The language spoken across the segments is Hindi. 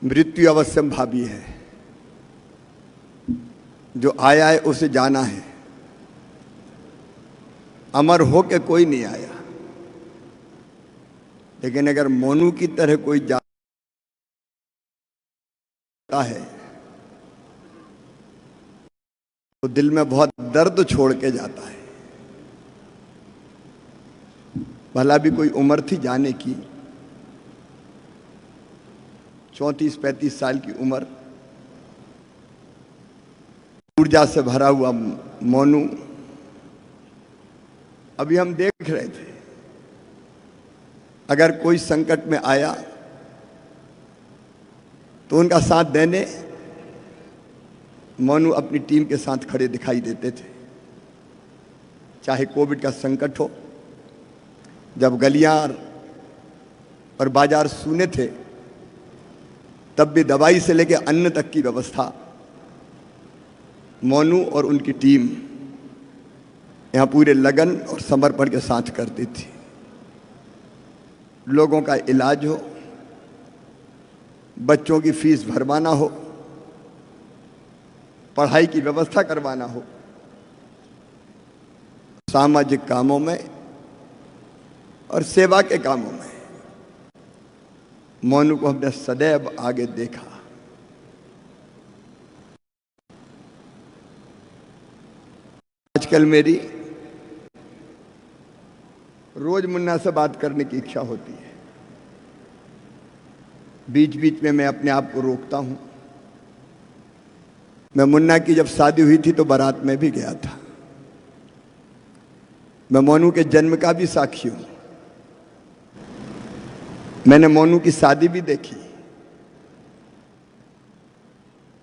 मृत्यु अवश्यम भावी है। जो आया है उसे जाना है। अमर हो के कोई नहीं आया, लेकिन अगर मोनू की तरह कोई जाता है तो दिल में बहुत दर्द छोड़ के जाता है। भला भी कोई उम्र थी जाने की, 34-35 साल की उम्र, ऊर्जा से भरा हुआ मोनू। अभी हम देख रहे थे, अगर कोई संकट में आया तो उनका साथ देने मोनू अपनी टीम के साथ खड़े दिखाई देते थे। चाहे कोविड का संकट हो, जब गलियां और बाजार सूने थे, तब भी दवाई से लेकर अन्न तक की व्यवस्था मोनू और उनकी टीम यहाँ पूरे लगन और समर्पण के साथ करती थी। लोगों का इलाज हो, बच्चों की फीस भरवाना हो, पढ़ाई की व्यवस्था करवाना हो, सामाजिक कामों में और सेवा के कामों में मोनू को हमने सदैव आगे देखा। आजकल मेरी रोज मुन्ना से बात करने की इच्छा होती है। बीच बीच में मैं अपने आप को रोकता हूं। मैं मुन्ना की जब शादी हुई थी तो बारात में भी गया था। मैं मोनू के जन्म का भी साक्षी हूं। मैंने मोनू की शादी भी देखी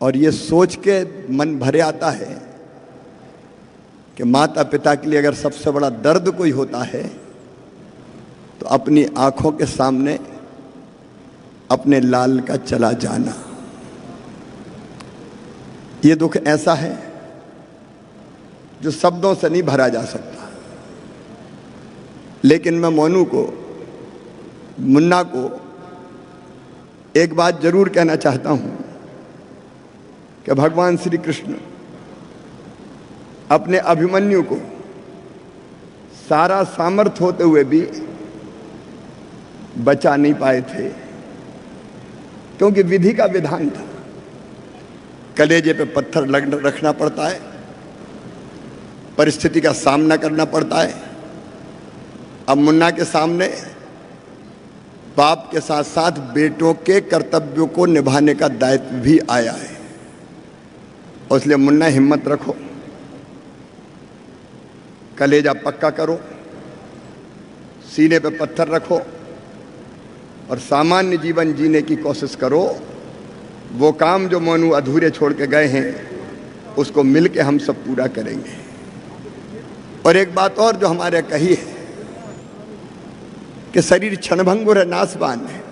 और ये सोच के मन भरे आता है कि माता पिता के लिए अगर सबसे बड़ा दर्द कोई होता है तो अपनी आंखों के सामने अपने लाल का चला जाना। ये दुख ऐसा है जो शब्दों से नहीं भरा जा सकता। लेकिन मैं मोनू को, मुन्ना को एक बात जरूर कहना चाहता हूं कि भगवान श्री कृष्ण अपने अभिमन्यु को सारा सामर्थ्य होते हुए भी बचा नहीं पाए थे, क्योंकि विधि का विधान था। कलेजे पे पत्थर रखना पड़ता है, परिस्थिति का सामना करना पड़ता है। अब मुन्ना के सामने बाप के साथ साथ बेटों के कर्तव्यों को निभाने का दायित्व भी आया है। और इसलिए मुन्ना, हिम्मत रखो, कलेजा पक्का करो, सीने पे पत्थर रखो और सामान्य जीवन जीने की कोशिश करो। वो काम जो मोनू अधूरे छोड़ के गए हैं उसको मिलके हम सब पूरा करेंगे। और एक बात और जो हमारे कही है कि शरीर क्षणभंगुर है, नाशवान है।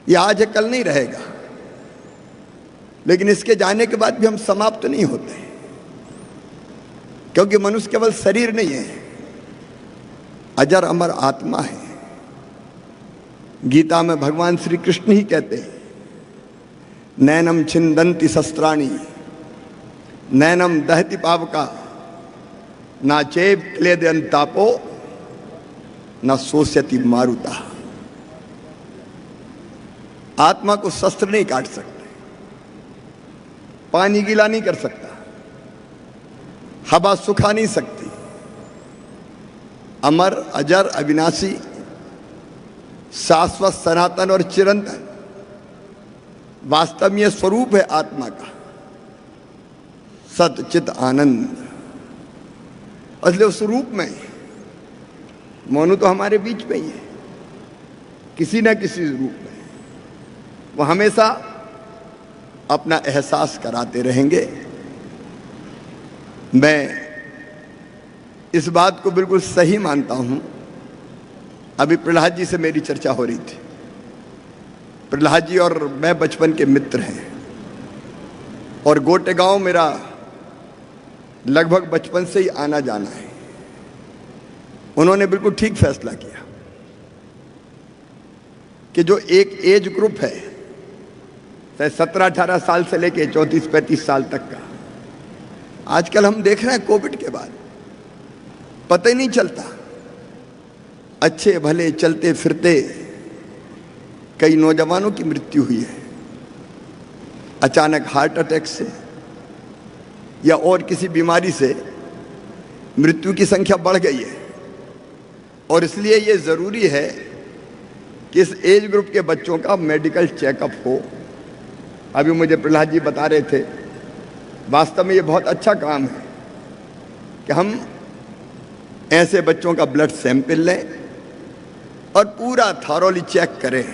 ये आज है, कल नहीं रहेगा, लेकिन इसके जाने के बाद भी हम समाप्त नहीं होते, क्योंकि मनुष्य केवल शरीर नहीं है, अजर अमर आत्मा है। गीता में भगवान श्री कृष्ण ही कहते हैं, नैनम छिंदंति शस्त्राणि नैनम दहति पावका ना चेव क्लेदयंतापो न सोष्यति मारुता। आत्मा को शस्त्र नहीं काट सकते, पानी गीला नहीं कर सकता, हवा सुखा नहीं सकती। अमर, अजर, अविनाशी, शाश्वत, सनातन और चिरंतन वास्तव में यह स्वरूप है आत्मा का, सत चित आनंद। इसलिए उस रूप में मोनू तो हमारे बीच में ही है, किसी न किसी रूप में। वो हमेशा अपना एहसास कराते रहेंगे। मैं इस बात को बिल्कुल सही मानता हूं। अभी प्रहलाद जी से मेरी चर्चा हो रही थी। प्रहलाद जी और मैं बचपन के मित्र हैं और गोटेगांव मेरा लगभग बचपन से ही आना जाना है। उन्होंने बिल्कुल ठीक फैसला किया कि जो एक एज ग्रुप है चाहे 17-18 साल से लेके 34-35 साल तक का। आजकल हम देख रहे हैं कोविड के बाद पता ही नहीं चलता, अच्छे भले चलते फिरते कई नौजवानों की मृत्यु हुई है अचानक हार्ट अटैक से या और किसी बीमारी से। मृत्यु की संख्या बढ़ गई है और इसलिए ये ज़रूरी है कि इस एज ग्रुप के बच्चों का मेडिकल चेकअप हो। अभी मुझे प्रहलाद जी बता रहे थे, वास्तव में ये बहुत अच्छा काम है कि हम ऐसे बच्चों का ब्लड सैंपल लें और पूरा थॉरोली चेक करें,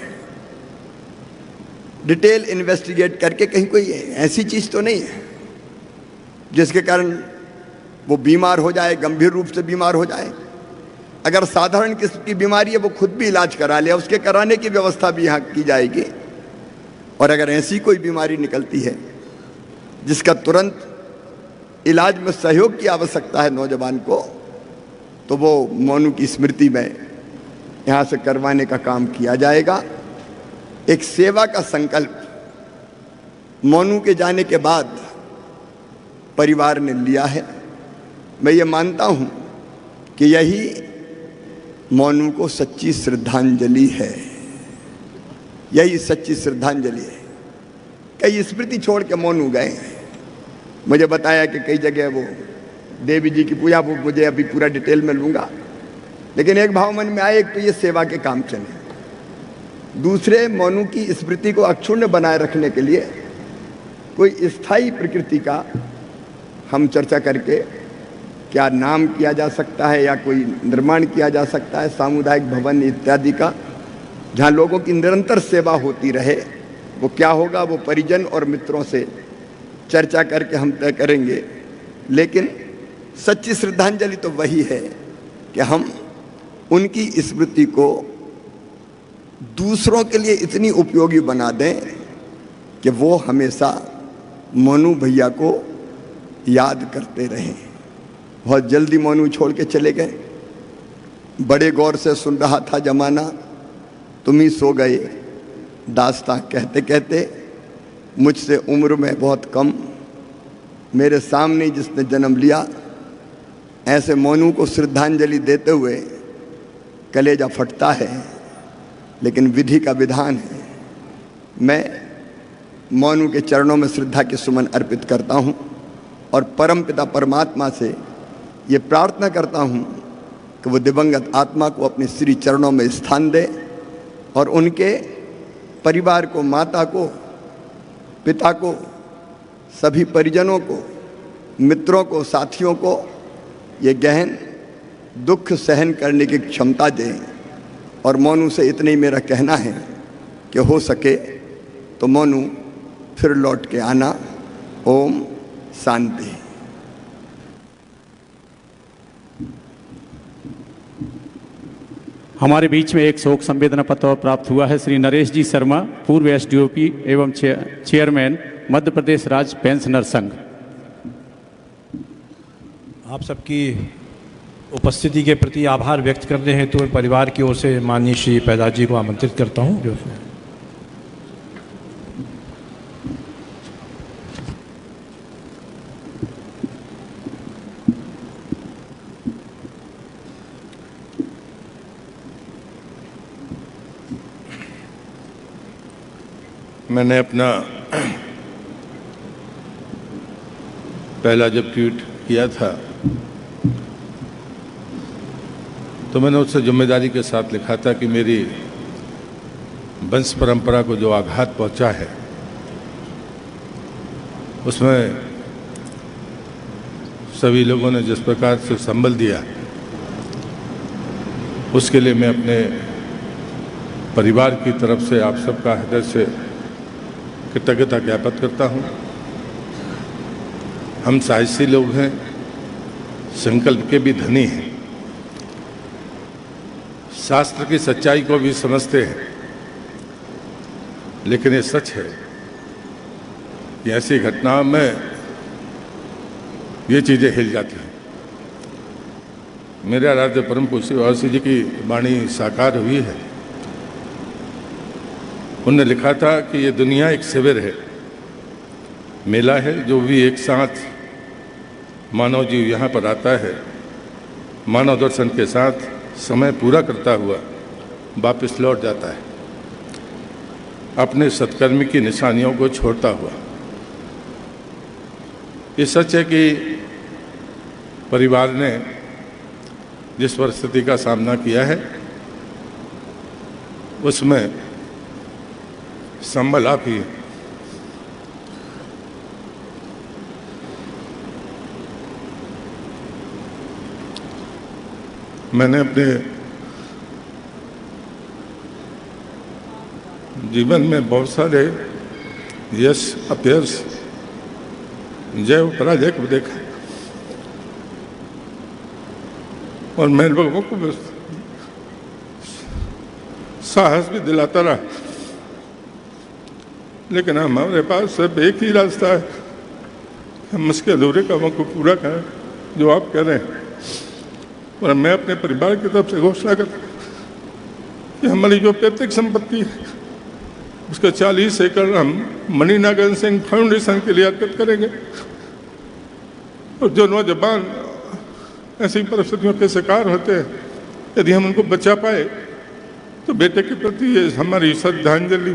डिटेल इन्वेस्टिगेट करके कहीं कोई ऐसी चीज़ तो नहीं है जिसके कारण वो बीमार हो जाए, गंभीर रूप से बीमार हो जाए। अगर साधारण किस्म की बीमारी है वो खुद भी इलाज करा ले, उसके कराने की व्यवस्था भी यहाँ की जाएगी। और अगर ऐसी कोई बीमारी निकलती है जिसका तुरंत इलाज में सहयोग की आवश्यकता है नौजवान को, तो वो मोनू की स्मृति में यहाँ से करवाने का काम किया जाएगा। एक सेवा का संकल्प मोनू के जाने के बाद परिवार ने लिया है। मैं ये मानता हूँ कि यही मोनू को सच्ची श्रद्धांजलि है, यही सच्ची श्रद्धांजलि है। कई स्मृति छोड़ के मोनू गए। मुझे बताया कि कई जगह वो देवी जी की पूजा, वो मुझे अभी पूरा डिटेल में लूँगा, लेकिन एक भाव मन में आए, एक तो ये सेवा के काम चले, दूसरे मोनू की स्मृति को अक्षुण्ण बनाए रखने के लिए कोई स्थायी प्रकृति का हम चर्चा करके क्या नाम किया जा सकता है या कोई निर्माण किया जा सकता है सामुदायिक भवन इत्यादि का, जहाँ लोगों की निरंतर सेवा होती रहे। वो क्या होगा वो परिजन और मित्रों से चर्चा करके हम तय करेंगे। लेकिन सच्ची श्रद्धांजलि तो वही है कि हम उनकी स्मृति को दूसरों के लिए इतनी उपयोगी बना दें कि वो हमेशा मोनू भैया को याद करते रहें। बहुत जल्दी मोनू छोड़ के चले गए। बड़े गौर से सुन रहा था जमाना, तुम ही सो गए दास्तां कहते कहते, मुझसे उम्र में बहुत कम, मेरे सामने जिसने जन्म लिया। ऐसे मोनू को श्रद्धांजलि देते हुए कलेजा फटता है, लेकिन विधि का विधान है। मैं मोनू के चरणों में श्रद्धा के सुमन अर्पित करता हूँ और परमपिता परमात्मा से ये प्रार्थना करता हूँ कि वो दिवंगत आत्मा को अपने श्री चरणों में स्थान दे और उनके परिवार को, माता को, पिता को, सभी परिजनों को, मित्रों को, साथियों को ये गहन दुख सहन करने की क्षमता दें। और मोनू से इतना ही मेरा कहना है कि हो सके तो मोनू फिर लौट के आना। ओम शांति। हमारे बीच में एक शोक संवेदना पत्र प्राप्त हुआ है। श्री नरेश जी शर्मा, पूर्व एसडीओपी एवं चेयरमैन मध्य प्रदेश राज्य पेंशनर संघ। आप सबकी उपस्थिति के प्रति आभार व्यक्त करने हेतु तो परिवार की ओर से माननीय श्री पैदाज जी को आमंत्रित करता हूं। जो मैंने अपना पहला जब ट्वीट किया था तो मैंने उससे जिम्मेदारी के साथ लिखा था कि मेरी वंश परंपरा को जो आघात पहुंचा है उसमें सभी लोगों ने जिस प्रकार से संभल दिया, उसके लिए मैं अपने परिवार की तरफ से आप सबका हृदय से कृतज्ञता ज्ञापित करता हूं। हम साहसी लोग हैं, संकल्प के भी धनी हैं, शास्त्र की सच्चाई को भी समझते हैं, लेकिन ये सच है कि ऐसी घटनाओं में ये चीज़ें हिल जाती हैं। मेरे आराध्य परम पूज्य वासी जी की वाणी साकार हुई है उन्होंने लिखा था कि ये दुनिया एक शिविर है, मेला है। जो भी एक साथ मानव जीव यहाँ पर आता है, मानव दर्शन के साथ समय पूरा करता हुआ वापस लौट जाता है, अपने सत्कर्म की निशानियों को छोड़ता हुआ। ये सच है कि परिवार ने जिस परिस्थिति का सामना किया है उसमें संबल आप ही है। मैंने अपने जीवन में बहुत सारे यश अपयश, जय और पराजय को देखा और मैं लोगों को बस साहस भी दिलाता रहा। लेकिन हमारे पास सिर्फ एक ही रास्ता है, हम उसके अधूरे कामों को पूरा करें जो आप कह रहे हैं। और मैं अपने परिवार की तरफ से घोषणा करता कि हमारी जो पैतृक संपत्ति है उसका 40 एकड़ हम मणिनारायण सिंह फाउंडेशन के लिए अर्पित करेंगे। और जो नौजवान ऐसी परिस्थितियों के शिकार होते हैं, यदि हम उनको बचा पाए तो बेटे के प्रति ये हमारी श्रद्धांजलि